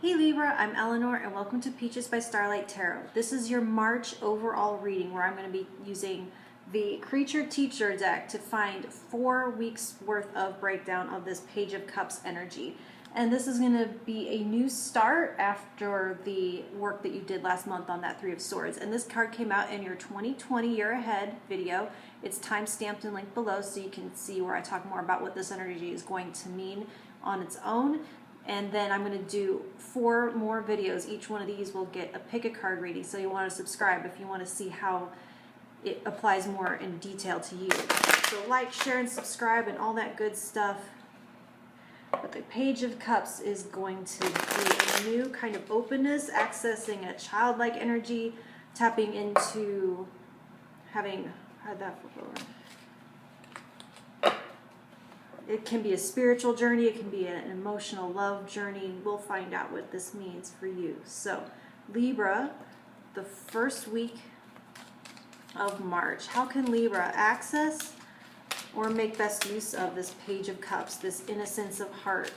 Hey Libra, I'm Eleanor and welcome to Peaches by Starlight Tarot. This is your March overall reading where I'm going to be using the Creature Teacher deck to find 4 weeks worth of breakdown of this Page of Cups energy. And this is going to be a new start after the work that you did last month on that Three of Swords. And this card came out in your 2020 Year Ahead video. It's time stamped and linked below so you can see where I talk more about what this energy is going to mean on its own. And then I'm going to do 4 more videos. Each one of these will get a pick a card reading, so you want to subscribe if you want to see how it applies more in detail to you. So like, share, and subscribe and all that good stuff. But the Page of Cups is going to be a new kind of openness, accessing a childlike energy, tapping into having had that before. It can be a spiritual journey, it can be an emotional love journey. We'll find out what this means for you. So, Libra, the first week of March. How can Libra access or make best use of this Page of Cups, this innocence of heart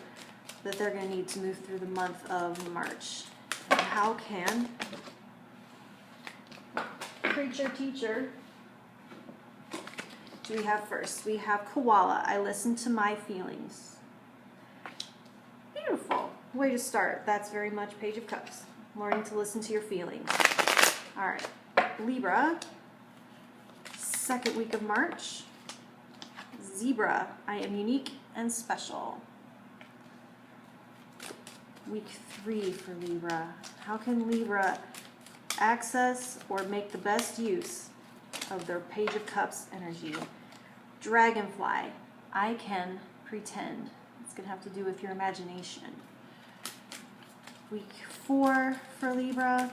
that they're going to need to move through the month of March? And how can Creature Teacher do we have first? We have Koala. I listen to my feelings. Beautiful. Way to start. That's very much Page of Cups. Learning to listen to your feelings. All right. Libra. Second week of March. Zebra. I am unique and special. Week 3 for Libra. How can Libra access or make the best use of their Page of Cups energy? Dragonfly. I can pretend. It's going to have to do with your imagination. Week 4 for Libra.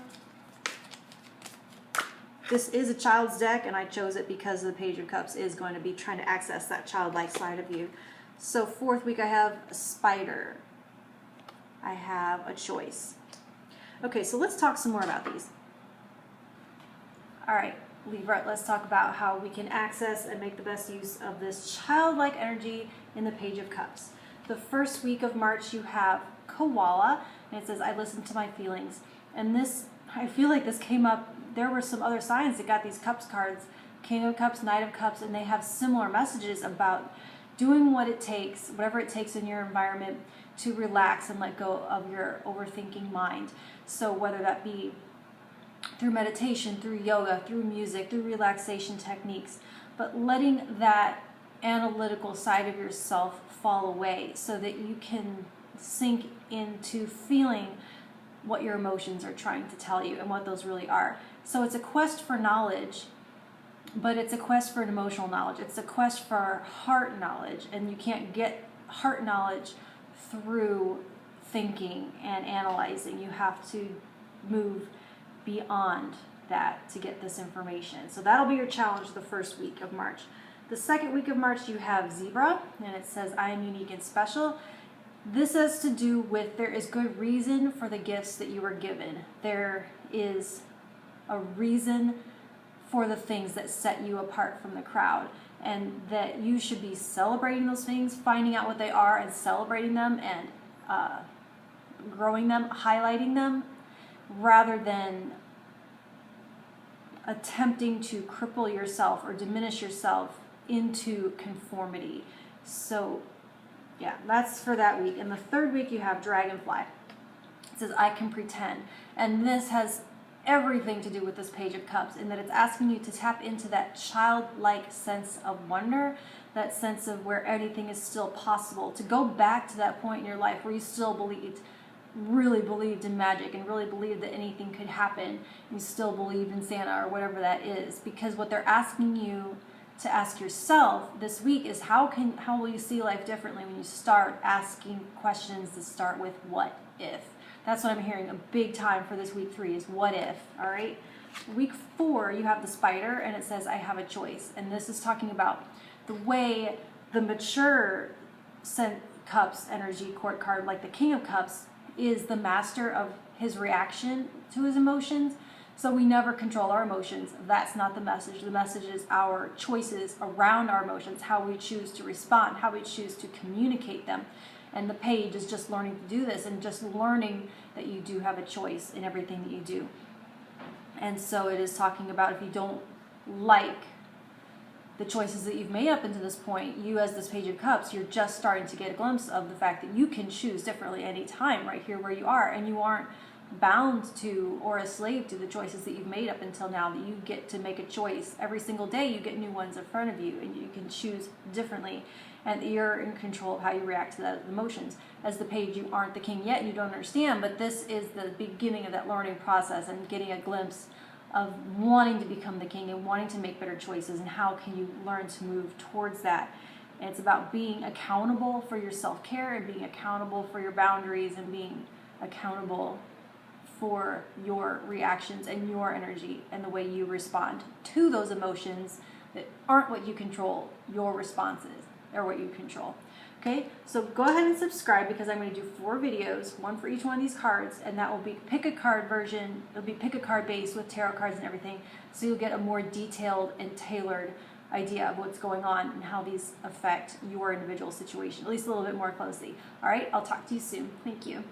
This is a child's deck, and I chose it because the Page of Cups is going to be trying to access that childlike side of you. So 4th week I have a spider. I have a choice. Okay, so let's talk some more about these. All right. Libra, let's talk about how we can access and make the best use of this childlike energy in the Page of Cups. The first week of March you have Koala, and it says, I listen to my feelings. And this, I feel like this came up, there were some other signs that got these Cups cards, King of Cups, Knight of Cups, and they have similar messages about doing what it takes, whatever it takes in your environment to relax and let go of your overthinking mind. So whether that be through meditation, through yoga, through music, through relaxation techniques, but letting that analytical side of yourself fall away so that you can sink into feeling what your emotions are trying to tell you and what those really are. So it's a quest for knowledge, but it's a quest for an emotional knowledge. It's a quest for heart knowledge, and you can't get heart knowledge through thinking and analyzing. You have to move beyond that to get this information. So that'll be your challenge the first week of March. The second week of March you have Zebra, and it says, I am unique and special. This has to do with there is good reason for the gifts that you were given. There is a reason for the things that set you apart from the crowd, and that you should be celebrating those things, finding out what they are and celebrating them and growing them, highlighting them, rather than attempting to cripple yourself or diminish yourself into conformity. So yeah, that's for that week. And the third week you have Dragonfly. It says, I can pretend. And this has everything to do with this Page of Cups, in that it's asking you to tap into that childlike sense of wonder, that sense of where anything is still possible, to go back to that point in your life where you still really believed in magic and really believed that anything could happen. You still believed in Santa or whatever that is, because what they're asking you to ask yourself this week is how will you see life differently when you start asking questions that start with what if. That's what I'm hearing a big time for this week 3 is what if. All right, week 4 you have the spider, and it says, I have a choice. And this is talking about the way the mature Cups energy court card, like the King of Cups, is the master of his reaction to his emotions. So we never control our emotions. That's not the message. The message is our choices around our emotions, how we choose to respond, how we choose to communicate them. And the page is just learning to do this and just learning that you do have a choice in everything that you do. And so it is talking about if you don't like the choices that you've made up until this point, you as this Page of Cups, you're just starting to get a glimpse of the fact that you can choose differently any time right here where you are, and you aren't bound to or a slave to the choices that you've made up until now, that you get to make a choice. Every single day you get new ones in front of you and you can choose differently, and you're in control of how you react to that emotions. As the Page, you aren't the king yet, you don't understand, but this is the beginning of that learning process and getting a glimpse of wanting to become the king and wanting to make better choices, and how can you learn to move towards that. And it's about being accountable for your self-care and being accountable for your boundaries and being accountable for your reactions and your energy and the way you respond to those emotions that aren't what you control. Your responses are what you control. Okay, so go ahead and subscribe, because I'm going to do 4 videos, one for each one of these cards, and that will be pick a card version. It'll be pick a card based with tarot cards and everything, so you'll get a more detailed and tailored idea of what's going on and how these affect your individual situation, at least a little bit more closely. All right, I'll talk to you soon. Thank you.